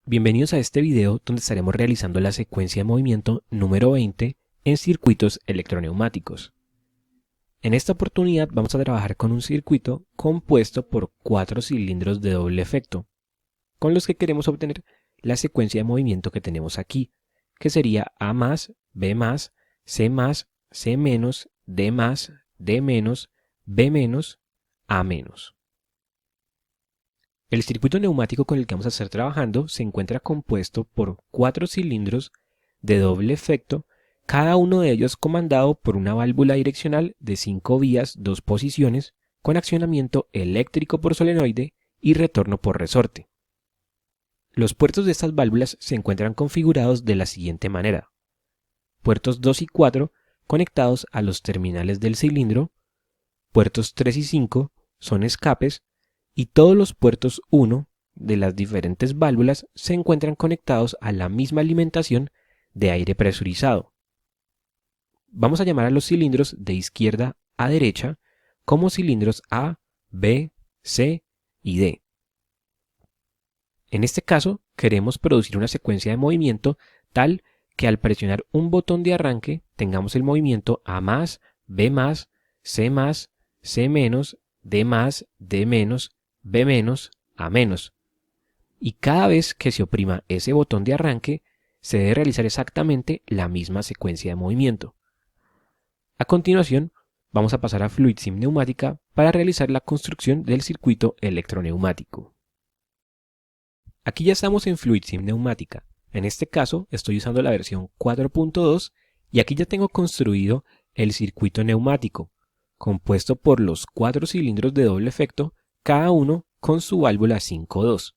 Bienvenidos a este video donde estaremos realizando la secuencia de movimiento número 20 en circuitos electroneumáticos. En esta oportunidad vamos a trabajar con un circuito compuesto por 4 cilindros de doble efecto, con los que queremos obtener la secuencia de movimiento que tenemos aquí, que sería A+, B+, C+, C-, D+, D-, B-, A-. El circuito neumático con el que vamos a estar trabajando se encuentra compuesto por 4 cilindros de doble efecto, cada uno de ellos comandado por una válvula direccional de 5 vías, 2 posiciones, con accionamiento eléctrico por solenoide y retorno por resorte. Los puertos de estas válvulas se encuentran configurados de la siguiente manera. Puertos 2 y 4 conectados a los terminales del cilindro, puertos 3 y 5 son escapes, y todos los puertos 1 de las diferentes válvulas se encuentran conectados a la misma alimentación de aire presurizado. Vamos a llamar a los cilindros de izquierda a derecha como cilindros A, B, C y D. En este caso, queremos producir una secuencia de movimiento tal que al presionar un botón de arranque tengamos el movimiento A+, B+, C+, C-, D+, D-, B-, A-. Y cada vez que se oprima ese botón de arranque, se debe realizar exactamente la misma secuencia de movimiento. A continuación, vamos a pasar a FluidSim Neumática para realizar la construcción del circuito electroneumático. Aquí ya estamos en FluidSim Neumática. En este caso, estoy usando la versión 4.2 y aquí ya tengo construido el circuito neumático, compuesto por los 4 cilindros de doble efecto, cada uno con su válvula 5.2.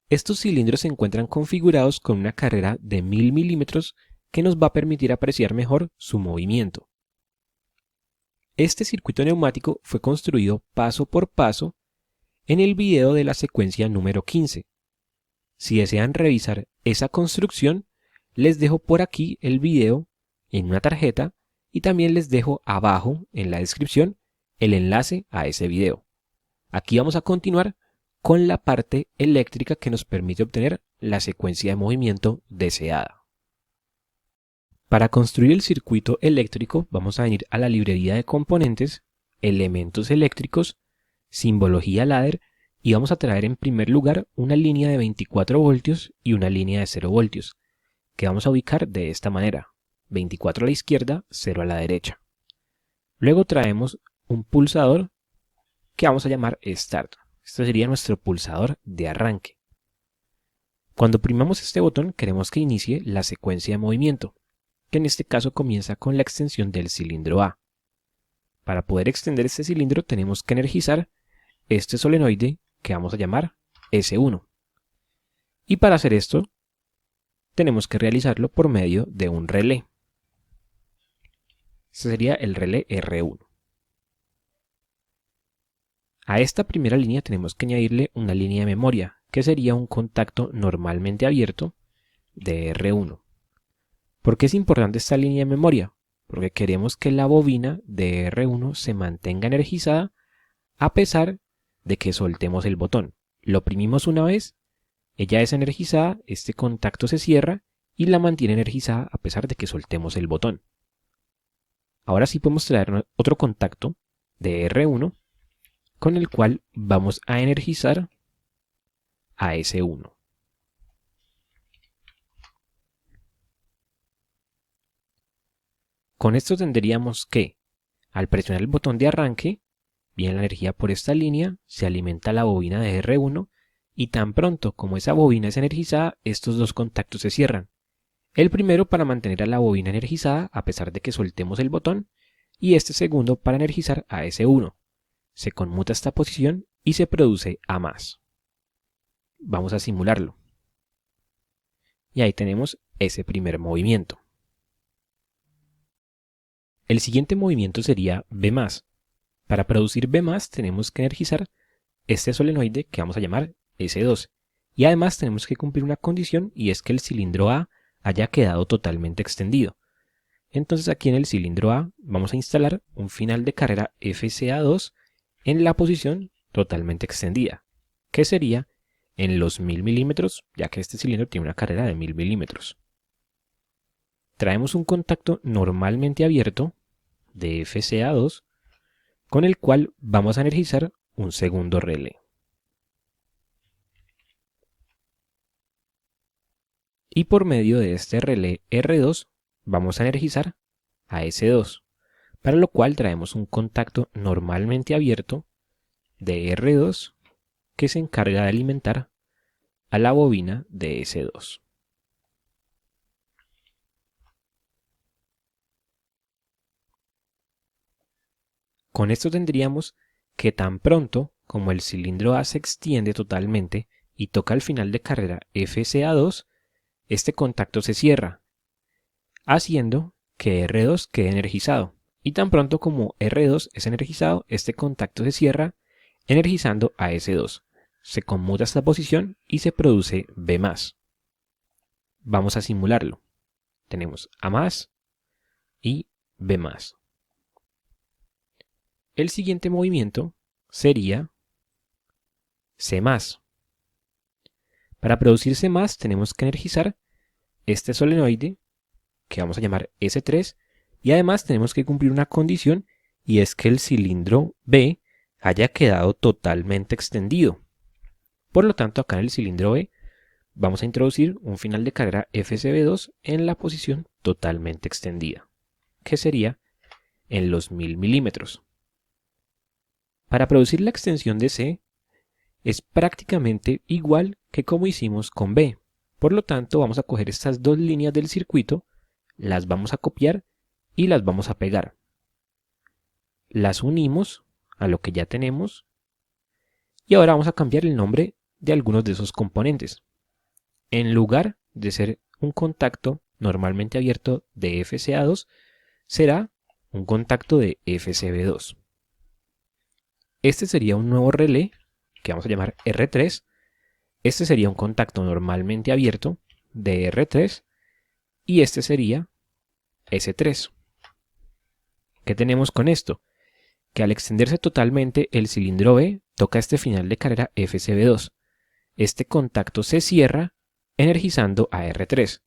Estos cilindros se encuentran configurados con una carrera de 1000 milímetros que nos va a permitir apreciar mejor su movimiento. Este circuito neumático fue construido paso por paso en el video de la secuencia número 15. Si desean revisar esa construcción, les dejo por aquí el video en una tarjeta y también les dejo abajo en la descripción el enlace a ese video. Aquí vamos a continuar con la parte eléctrica que nos permite obtener la secuencia de movimiento deseada. Para construir el circuito eléctrico vamos a venir a la librería de componentes, elementos eléctricos, simbología ladder y vamos a traer en primer lugar una línea de 24 voltios y una línea de 0 voltios, que vamos a ubicar de esta manera, 24 a la izquierda, 0 a la derecha. Luego traemos un pulsador que vamos a llamar Start. Este sería nuestro pulsador de arranque. Cuando oprimamos este botón queremos que inicie la secuencia de movimiento, que en este caso comienza con la extensión del cilindro A. Para poder extender este cilindro tenemos que energizar este solenoide que vamos a llamar S1. Y para hacer esto tenemos que realizarlo por medio de un relé. Este sería el relé R1. A esta primera línea tenemos que añadirle una línea de memoria, que sería un contacto normalmente abierto de R1. ¿Por qué es importante esta línea de memoria? Porque queremos que la bobina de R1 se mantenga energizada a pesar de que soltemos el botón. Lo oprimimos una vez, ella es energizada, este contacto se cierra y la mantiene energizada a pesar de que soltemos el botón. Ahora sí podemos traer otro contacto de R1 con el cual vamos a energizar a S1. Con esto tendríamos que, al presionar el botón de arranque, viene la energía por esta línea, se alimenta la bobina de R1 y tan pronto como esa bobina es energizada, estos dos contactos se cierran. El primero para mantener a la bobina energizada a pesar de que soltemos el botón y este segundo para energizar a S1. Se conmuta esta posición y se produce A+. Vamos a simularlo. Y ahí tenemos ese primer movimiento. El siguiente movimiento sería B+. Para producir B+, tenemos que energizar este solenoide que vamos a llamar S2. Y además tenemos que cumplir una condición y es que el cilindro A haya quedado totalmente extendido. Entonces aquí en el cilindro A vamos a instalar un final de carrera FCA2 en la posición totalmente extendida, que sería en los 1000 milímetros, ya que este cilindro tiene una carrera de 1000 milímetros. Traemos un contacto normalmente abierto de FCA2 con el cual vamos a energizar un segundo relé. Y por medio de este relé R2 vamos a energizar a S2, para lo cual traemos un contacto normalmente abierto de R2 que se encarga de alimentar a la bobina de S2. Con esto tendríamos que tan pronto como el cilindro A se extiende totalmente y toca el final de carrera FCA2, este contacto se cierra, haciendo que R2 quede energizado. Y tan pronto como R2 es energizado, este contacto se cierra, energizando a S2. Se conmuta esta posición y se produce B+. Vamos a simularlo. Tenemos A+ y B+. El siguiente movimiento sería C+. Para producir C+, tenemos que energizar este solenoide, que vamos a llamar S3, y además tenemos que cumplir una condición, y es que el cilindro B haya quedado totalmente extendido. Por lo tanto, acá en el cilindro B vamos a introducir un final de carrera FCB2 en la posición totalmente extendida, que sería en los 1000 milímetros. Para producir la extensión de C es prácticamente igual que como hicimos con B. Por lo tanto, vamos a coger estas dos líneas del circuito, las vamos a copiar y las vamos a pegar. Las unimos a lo que ya tenemos y ahora vamos a cambiar el nombre de algunos de esos componentes. En lugar de ser un contacto normalmente abierto de FCA2, será un contacto de FCB2. Este sería un nuevo relé que vamos a llamar R3. Este sería un contacto normalmente abierto de R3 y este sería S3. ¿Qué tenemos con esto? Que al extenderse totalmente el cilindro B toca este final de carrera FCB2. Este contacto se cierra energizando a R3.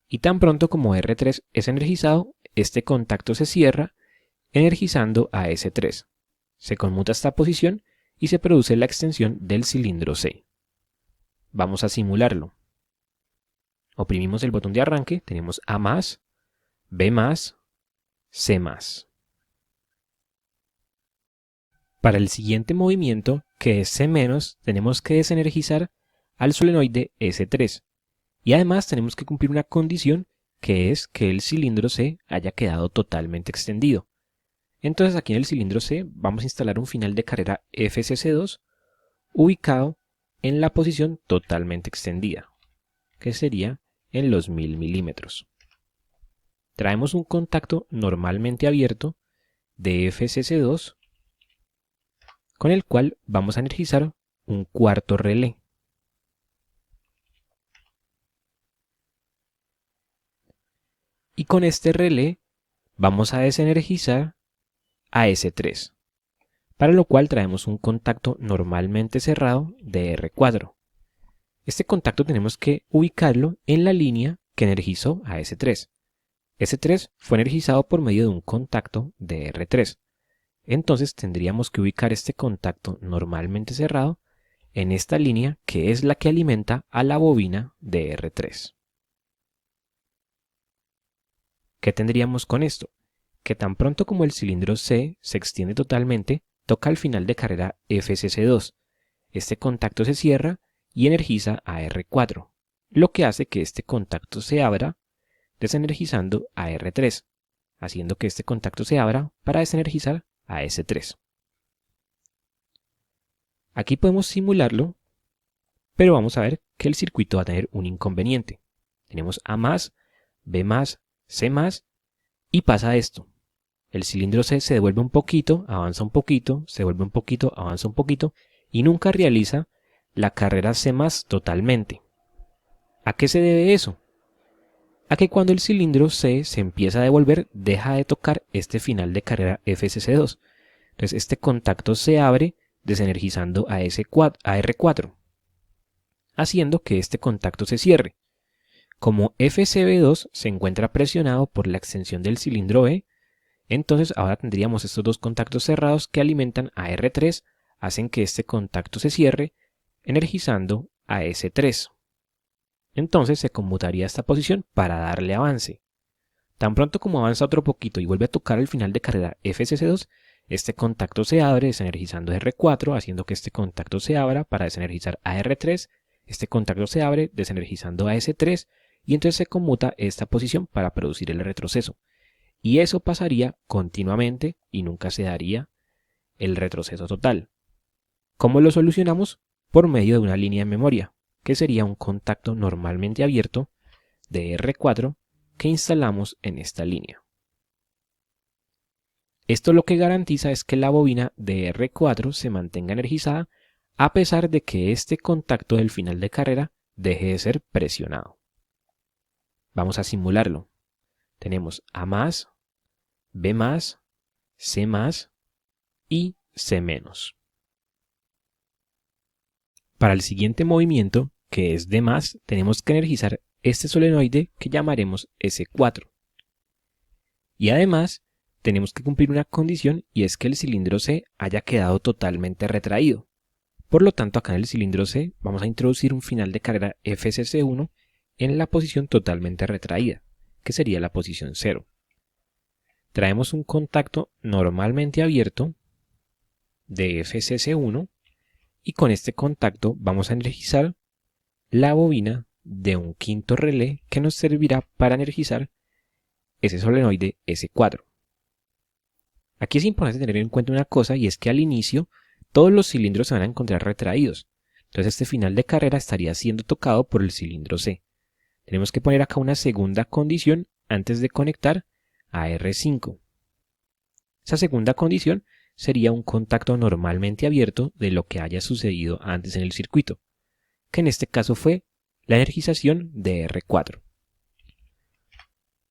Y tan pronto como R3 es energizado, este contacto se cierra energizando a S3. Se conmuta esta posición y se produce la extensión del cilindro C. Vamos a simularlo. Oprimimos el botón de arranque, tenemos A+, B+, C+. Para el siguiente movimiento, que es C-, tenemos que desenergizar al solenoide S3. Y además tenemos que cumplir una condición, que es que el cilindro C haya quedado totalmente extendido. Entonces aquí en el cilindro C vamos a instalar un final de carrera FCC2 ubicado en la posición totalmente extendida, que sería en los 1000 milímetros. Traemos un contacto normalmente abierto de FCC2 con el cual vamos a energizar un cuarto relé. Y con este relé vamos a desenergizar a S3, para lo cual traemos un contacto normalmente cerrado de R4. Este contacto tenemos que ubicarlo en la línea que energizó a S3. S3 fue energizado por medio de un contacto de R3. Entonces tendríamos que ubicar este contacto normalmente cerrado en esta línea que es la que alimenta a la bobina de R3. ¿Qué tendríamos con esto? Que tan pronto como el cilindro C se extiende totalmente, toca el final de carrera FCC2. Este contacto se cierra y energiza a R4, lo que hace que este contacto se abra desenergizando a R3, haciendo que este contacto se abra para desenergizar a S3. Aquí podemos simularlo, pero vamos a ver que el circuito va a tener un inconveniente. Tenemos A+, B+, C+, y pasa esto. El cilindro C se devuelve un poquito, avanza un poquito, se devuelve un poquito, avanza un poquito, y nunca realiza la carrera C+ totalmente. ¿A qué se debe eso? A que cuando el cilindro C se empieza a devolver, deja de tocar este final de carrera FCC2. Entonces este contacto se abre desenergizando a R4. haciendo que este contacto se cierre. Como FCB2 se encuentra presionado por la extensión del cilindro E, entonces ahora tendríamos estos dos contactos cerrados que alimentan a R3, hacen que este contacto se cierre, energizando a S3. Entonces se conmutaría esta posición para darle avance. Tan pronto como avanza otro poquito y vuelve a tocar el final de carrera FCC2, este contacto se abre desenergizando a R4, haciendo que este contacto se abra para desenergizar a R3, este contacto se abre desenergizando a S3 y entonces se conmuta esta posición para producir el retroceso. Y eso pasaría continuamente y nunca se daría el retroceso total. ¿Cómo lo solucionamos? Por medio de una línea de memoria, que sería un contacto normalmente abierto de R4 que instalamos en esta línea. Esto lo que garantiza es que la bobina de R4 se mantenga energizada a pesar de que este contacto del final de carrera deje de ser presionado. Vamos a simularlo. Tenemos A+, B+, C+, y C-. Para el siguiente movimiento, que es D+, tenemos que energizar este solenoide que llamaremos S4. Y además, tenemos que cumplir una condición y es que el cilindro C haya quedado totalmente retraído. Por lo tanto, acá en el cilindro C vamos a introducir un final de carrera FCC1 en la posición totalmente retraída, que sería la posición 0. Traemos un contacto normalmente abierto de FCC1 y con este contacto vamos a energizar la bobina de un quinto relé que nos servirá para energizar ese solenoide S4. Aquí es importante tener en cuenta una cosa y es que al inicio todos los cilindros se van a encontrar retraídos. Entonces este final de carrera estaría siendo tocado por el cilindro C. Tenemos que poner acá una segunda condición antes de conectar a R5. Esa segunda condición sería un contacto normalmente abierto de lo que haya sucedido antes en el circuito, que en este caso fue la energización de R4.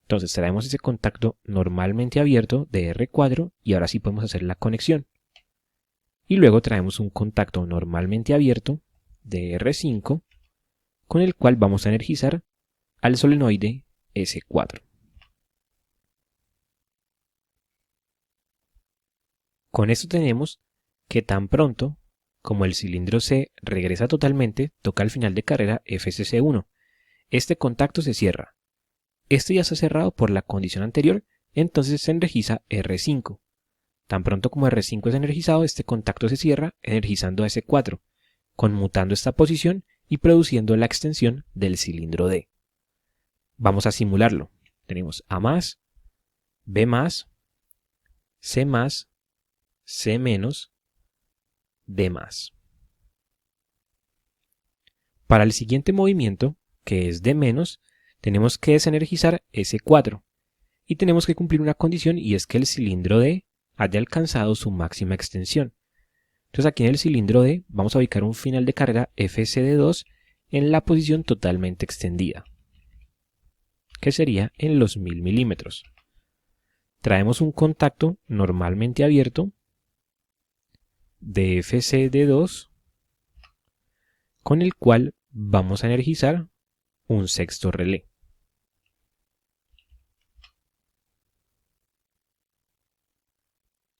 Entonces traemos ese contacto normalmente abierto de R4 y ahora sí podemos hacer la conexión. Y luego traemos un contacto normalmente abierto de R5 con el cual vamos a energizar al solenoide S4. Con esto tenemos que tan pronto como el cilindro C regresa totalmente, toca el final de carrera FCC1. Este contacto se cierra. Este ya está cerrado por la condición anterior, entonces se energiza R5. Tan pronto como R5 es energizado, este contacto se cierra energizando a S4, conmutando esta posición y produciendo la extensión del cilindro D. Vamos a simularlo. Tenemos A+, B+, C+, C-, D+. Para el siguiente movimiento, que es D-, tenemos que desenergizar S4 y tenemos que cumplir una condición y es que el cilindro D haya alcanzado su máxima extensión. Entonces aquí en el cilindro D vamos a ubicar un final de carrera FCD2 en la posición totalmente extendida, que sería en los 1000 milímetros. Traemos un contacto normalmente abierto de FCD2 con el cual vamos a energizar un sexto relé.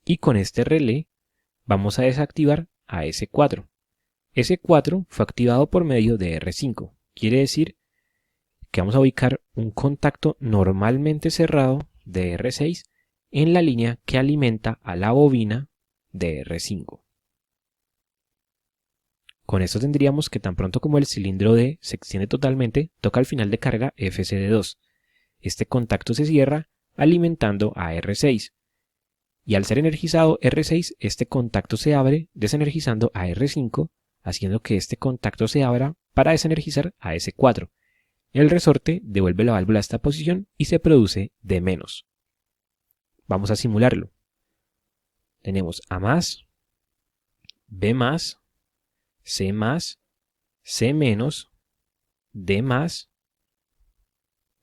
Y con este relé vamos a desactivar a S4. S4 fue activado por medio de R5. Quiere decir que vamos a ubicar un contacto normalmente cerrado de R6 en la línea que alimenta a la bobina de R5. Con esto tendríamos que tan pronto como el cilindro D se extiende totalmente, toca el final de carrera FCD2. Este contacto se cierra alimentando a R6. Y al ser energizado R6, este contacto se abre desenergizando a R5, haciendo que este contacto se abra para desenergizar a S4. El resorte devuelve la válvula a esta posición y se produce D-. Vamos a simularlo. Tenemos A+, B+, C+, C-, D+,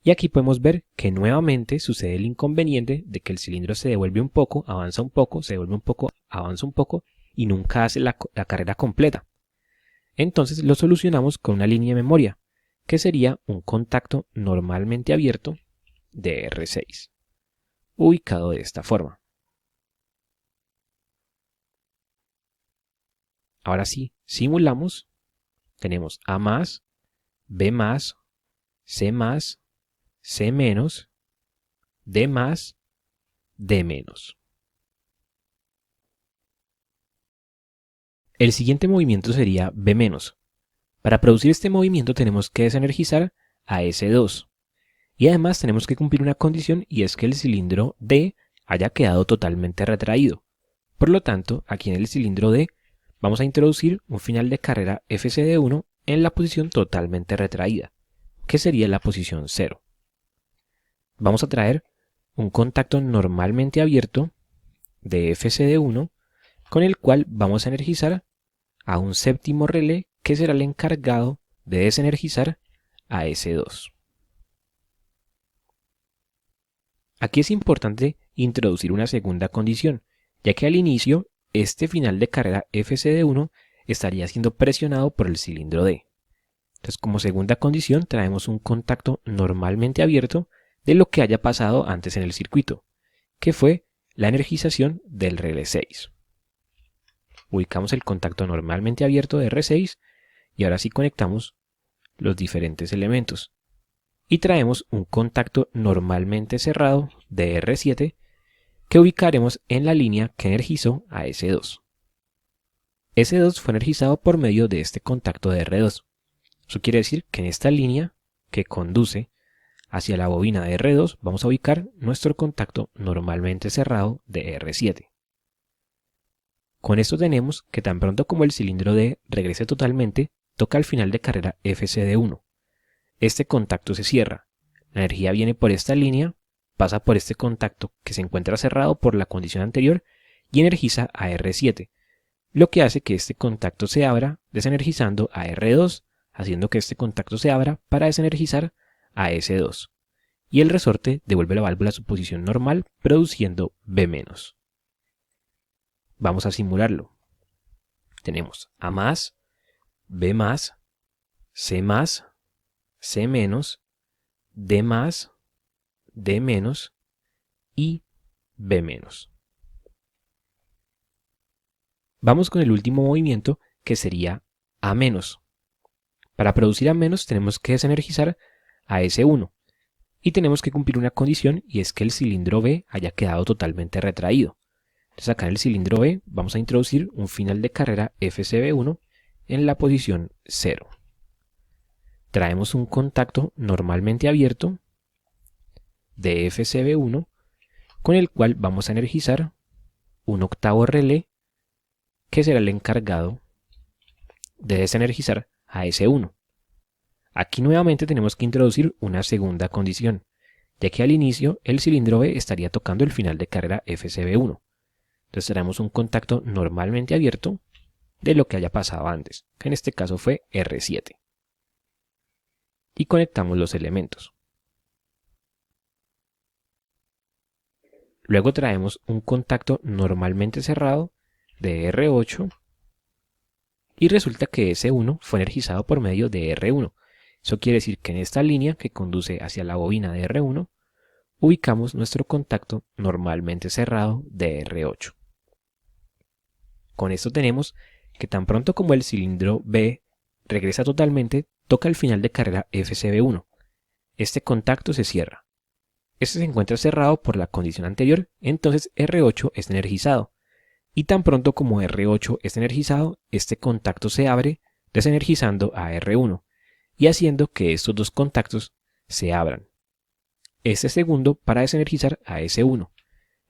y aquí podemos ver que nuevamente sucede el inconveniente de que el cilindro se devuelve un poco, avanza un poco, se devuelve un poco, avanza un poco y nunca hace la carrera completa. Entonces lo solucionamos con una línea de memoria, que sería un contacto normalmente abierto de R6, ubicado de esta forma. Ahora sí, simulamos, tenemos A más, B más, C más, C menos, D más, D menos. El siguiente movimiento sería B menos. Para producir este movimiento tenemos que desenergizar a S2. Y además tenemos que cumplir una condición y es que el cilindro D haya quedado totalmente retraído. Por lo tanto, aquí en el cilindro D vamos a introducir un final de carrera FCD1 en la posición totalmente retraída, que sería la posición 0. Vamos a traer un contacto normalmente abierto de FCD1 con el cual vamos a energizar a un séptimo relé que será el encargado de desenergizar a S2. Aquí es importante introducir una segunda condición, ya que al inicio este final de carrera FCD1 estaría siendo presionado por el cilindro D. Entonces, como segunda condición traemos un contacto normalmente abierto de lo que haya pasado antes en el circuito, que fue la energización del relé 6. Ubicamos el contacto normalmente abierto de R6 y ahora sí conectamos los diferentes elementos. Y traemos un contacto normalmente cerrado de R7 que ubicaremos en la línea que energizó a S2. S2 fue energizado por medio de este contacto de R2. Eso quiere decir que en esta línea que conduce hacia la bobina de R2 vamos a ubicar nuestro contacto normalmente cerrado de R7. Con esto tenemos que tan pronto como el cilindro D regrese totalmente, toca el final de carrera FCD1. Este contacto se cierra. La energía viene por esta línea, pasa por este contacto que se encuentra cerrado por la condición anterior y energiza a R7, lo que hace que este contacto se abra desenergizando a R2, haciendo que este contacto se abra para desenergizar a S2. Y el resorte devuelve la válvula a su posición normal, produciendo B-. Vamos a simularlo. Tenemos A más, B más, C más, C menos, D más, D menos y B menos. Vamos con el último movimiento que sería A menos. Para producir A menos tenemos que desenergizar a S1 y tenemos que cumplir una condición y es que el cilindro B haya quedado totalmente retraído. Entonces acá en el cilindro B vamos a introducir un final de carrera FCB1 en la posición 0. Traemos un contacto normalmente abierto de FCB1 con el cual vamos a energizar un octavo relé que será el encargado de desenergizar a S1. Aquí nuevamente tenemos que introducir una segunda condición, ya que al inicio el cilindro B estaría tocando el final de carrera FCB1. Entonces tenemos un contacto normalmente abierto de lo que haya pasado antes, que en este caso fue R7. Y conectamos los elementos. Luego traemos un contacto normalmente cerrado de R8 y resulta que S1 fue energizado por medio de R1. Eso quiere decir que en esta línea que conduce hacia la bobina de R1 ubicamos nuestro contacto normalmente cerrado de R8. Con esto tenemos que tan pronto como el cilindro B regresa totalmente, toca el final de carrera FCB1. Este contacto se cierra. Este se encuentra cerrado por la condición anterior, entonces R8 es energizado. Y tan pronto como R8 es energizado, este contacto se abre, desenergizando a R1 y haciendo que estos dos contactos se abran. Este segundo para desenergizar a S1.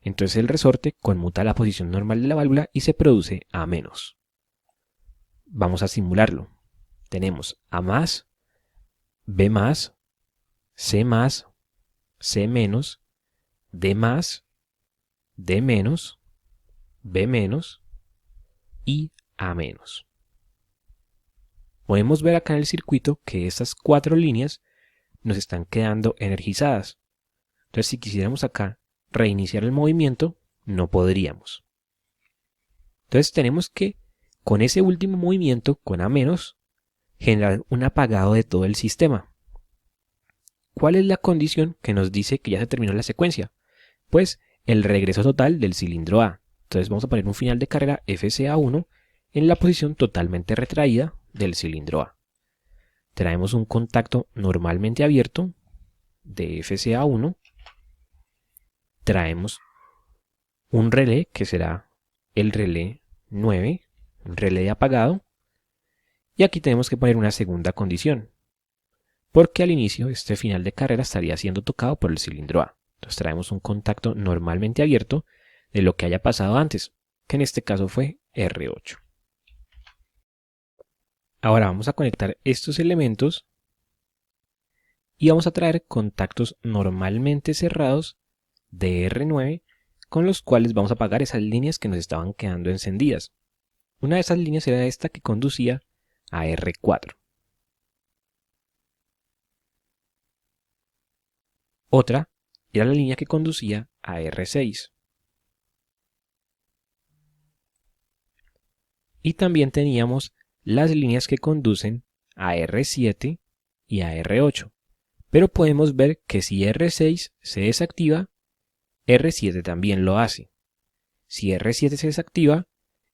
Entonces el resorte conmuta la posición normal de la válvula y se produce A menos. Vamos a simularlo. Tenemos A más, B más, C más, C menos, D más, D menos, B menos y A menos. Podemos ver acá en el circuito que estas cuatro líneas nos están quedando energizadas. Entonces si quisiéramos acá reiniciar el movimiento, no podríamos. Entonces tenemos que con ese último movimiento, con A menos, generar un apagado de todo el sistema. ¿Cuál es la condición que nos dice que ya se terminó la secuencia? Pues el regreso total del cilindro A. Entonces vamos a poner un final de carrera FCA1 en la posición totalmente retraída del cilindro A. Traemos un contacto normalmente abierto de FCA1. Traemos un relé que será el relé 9, un relé de apagado. Y aquí tenemos que poner una segunda condición, porque al inicio este final de carrera estaría siendo tocado por el cilindro A. Entonces traemos un contacto normalmente abierto de lo que haya pasado antes, que en este caso fue R8. Ahora vamos a conectar estos elementos y vamos a traer contactos normalmente cerrados de R9 con los cuales vamos a apagar esas líneas que nos estaban quedando encendidas. Una de esas líneas era esta que conducía a R4. Otra era la línea que conducía a R6. Y también teníamos las líneas que conducen a R7 y a R8. Pero podemos ver que si R6 se desactiva, R7 también lo hace. Si R7 se desactiva,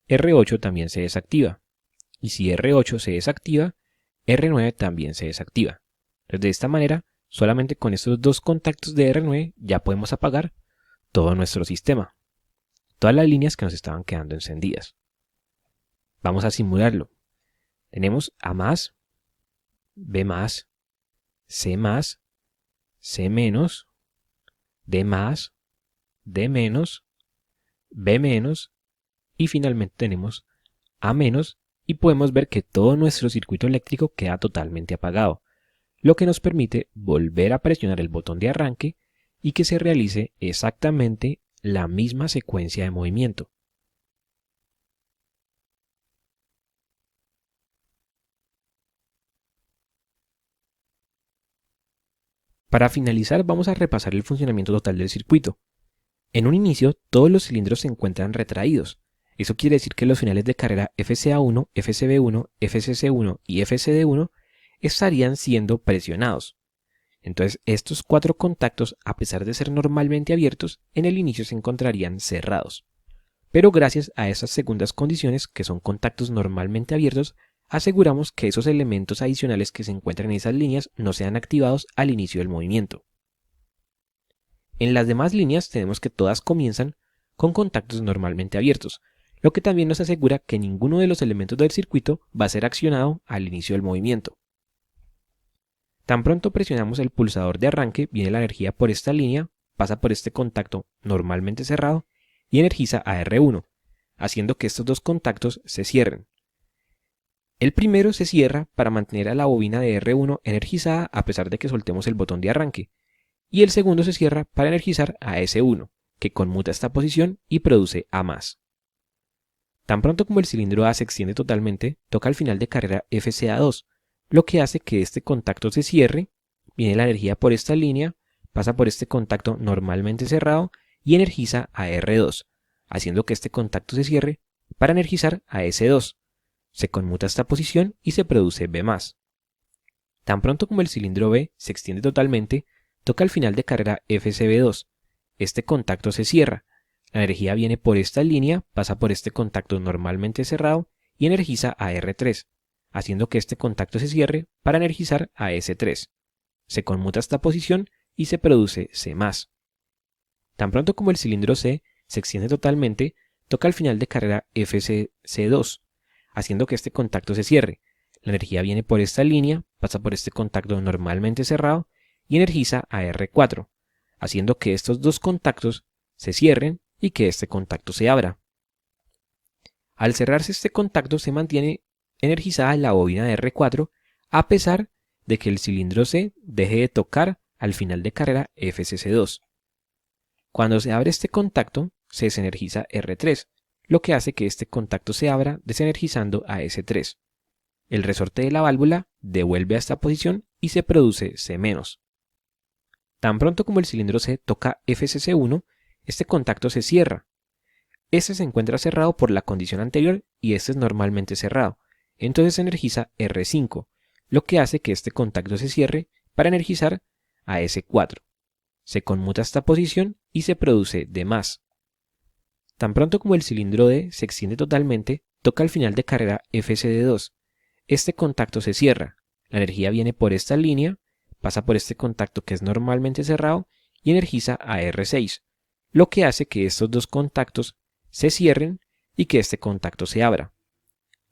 R8 también se desactiva. Y si R8 se desactiva, R9 también se desactiva. Entonces, de esta manera, solamente con estos dos contactos de R9 ya podemos apagar todo nuestro sistema. Todas las líneas que nos estaban quedando encendidas. Vamos a simularlo. Tenemos A más, B más, C más, C menos, D más, D menos, B menos y finalmente tenemos A menos y podemos ver que todo nuestro circuito eléctrico queda totalmente apagado, lo que nos permite volver a presionar el botón de arranque y que se realice exactamente la misma secuencia de movimiento. Para finalizar vamos a repasar el funcionamiento total del circuito. En un inicio todos los cilindros se encuentran retraídos. Eso quiere decir que los finales de carrera FCA1, FCB1, FCC1 y FCD1 estarían siendo presionados. Entonces estos cuatro contactos, a pesar de ser normalmente abiertos, en el inicio se encontrarían cerrados. Pero gracias a esas segundas condiciones, que son contactos normalmente abiertos, aseguramos que esos elementos adicionales que se encuentran en esas líneas no sean activados al inicio del movimiento. En las demás líneas tenemos que todas comienzan con contactos normalmente abiertos, lo que también nos asegura que ninguno de los elementos del circuito va a ser accionado al inicio del movimiento. Tan pronto presionamos el pulsador de arranque, viene la energía por esta línea, pasa por este contacto normalmente cerrado y energiza a R1, haciendo que estos dos contactos se cierren. El primero se cierra para mantener a la bobina de R1 energizada a pesar de que soltemos el botón de arranque, y el segundo se cierra para energizar a S1, que conmuta esta posición y produce A+. Tan pronto como el cilindro A se extiende totalmente, toca el final de carrera FCA2, lo que hace que este contacto se cierre, viene la energía por esta línea, pasa por este contacto normalmente cerrado y energiza a R2, haciendo que este contacto se cierre para energizar a S2. Se conmuta esta posición y se produce B+. Tan pronto como el cilindro B se extiende totalmente, toca el final de carrera FCB2. Este contacto se cierra, la energía viene por esta línea, pasa por este contacto normalmente cerrado y energiza a R3, haciendo que este contacto se cierre para energizar a S3. Se conmuta esta posición y se produce C+. Tan pronto como el cilindro C se extiende totalmente, toca el final de carrera FCC2, haciendo que este contacto se cierre. La energía viene por esta línea, pasa por este contacto normalmente cerrado y energiza a R4, haciendo que estos dos contactos se cierren y que este contacto se abra. Al cerrarse este contacto se mantiene energizada la bobina de R4 a pesar de que el cilindro C deje de tocar al final de carrera FCC2. Cuando se abre este contacto se desenergiza R3, lo que hace que este contacto se abra desenergizando a S3. El resorte de la válvula devuelve a esta posición y se produce C-. Tan pronto como el cilindro C toca FCC1, este contacto se cierra. Este se encuentra cerrado por la condición anterior y este es normalmente cerrado. Entonces se energiza R5 lo que hace que este contacto se cierre para energizar a S4. Se conmuta esta posición y se produce D+. Tan pronto como el cilindro D se extiende totalmente, toca el final de carrera FCD2. Este contacto se cierra, la energía viene por esta línea, pasa por este contacto que es normalmente cerrado y energiza a R6, lo que hace que estos dos contactos se cierren y que este contacto se abra.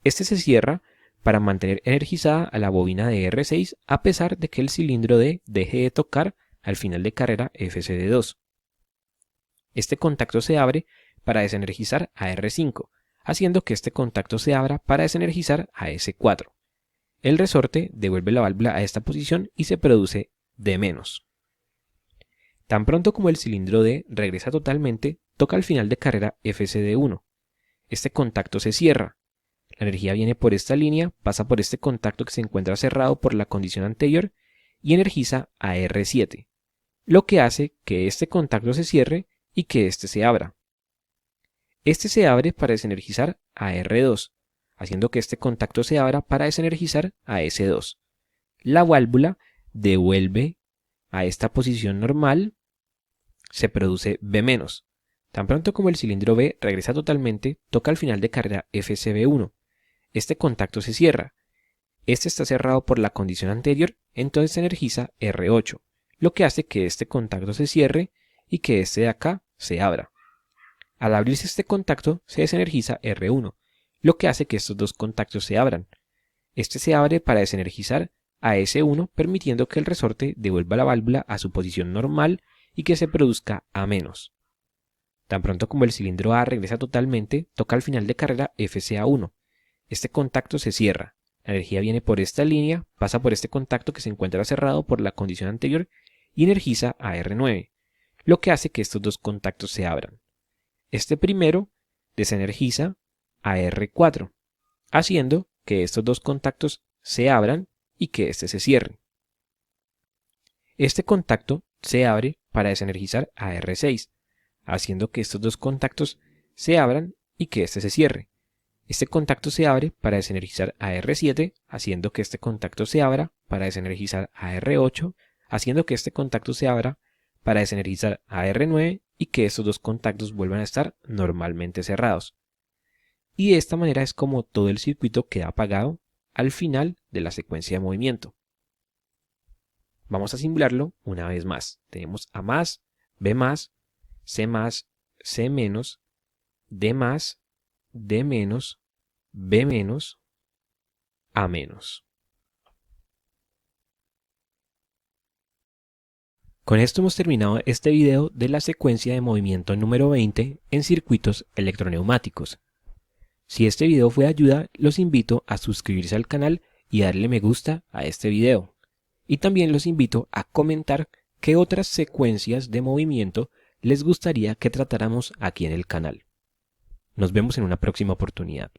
Este se cierra para mantener energizada a la bobina de R6 a pesar de que el cilindro D deje de tocar al final de carrera FCD2. Este contacto se abre para desenergizar a R5, haciendo que este contacto se abra para desenergizar a S4. El resorte devuelve la válvula a esta posición y se produce D-. Tan pronto como el cilindro D regresa totalmente, toca al final de carrera FCD1. Este contacto se cierra. La energía viene por esta línea, pasa por este contacto que se encuentra cerrado por la condición anterior y energiza a R7, lo que hace que este contacto se cierre y que este se abra. Este se abre para desenergizar a R2, haciendo que este contacto se abra para desenergizar a S2. La válvula devuelve a esta posición normal, se produce B-. Tan pronto como el cilindro B regresa totalmente, toca al final de carrera FCB1. Este contacto se cierra. Este está cerrado por la condición anterior, entonces se energiza R8, lo que hace que este contacto se cierre y que este de acá se abra. Al abrirse este contacto, se desenergiza R1, lo que hace que estos dos contactos se abran. Este se abre para desenergizar a S1, permitiendo que el resorte devuelva la válvula a su posición normal y que se produzca A-. Tan pronto como el cilindro A regresa totalmente, toca al final de carrera FCA1. Este contacto se cierra. La energía viene por esta línea, pasa por este contacto que se encuentra cerrado por la condición anterior y energiza a R9, lo que hace que estos dos contactos se abran. Este primero desenergiza a R4, haciendo que estos dos contactos se abran y que este se cierre. Este contacto se abre para desenergizar a R6, haciendo que estos dos contactos se abran y que este se cierre. Este contacto se abre para desenergizar a R7, haciendo que este contacto se abra para desenergizar a R8, haciendo que este contacto se abra para desenergizar a R9 y que estos dos contactos vuelvan a estar normalmente cerrados. Y de esta manera es como todo el circuito queda apagado al final de la secuencia de movimiento. Vamos a simularlo una vez más. Tenemos A+, B+, C+, C-, D+, D-, B-, A-. Con esto hemos terminado este video de la secuencia de movimiento número 20 en circuitos electroneumáticos. Si este video fue de ayuda, los invito a suscribirse al canal y darle me gusta a este video. Y también los invito a comentar qué otras secuencias de movimiento les gustaría que tratáramos aquí en el canal. Nos vemos en una próxima oportunidad.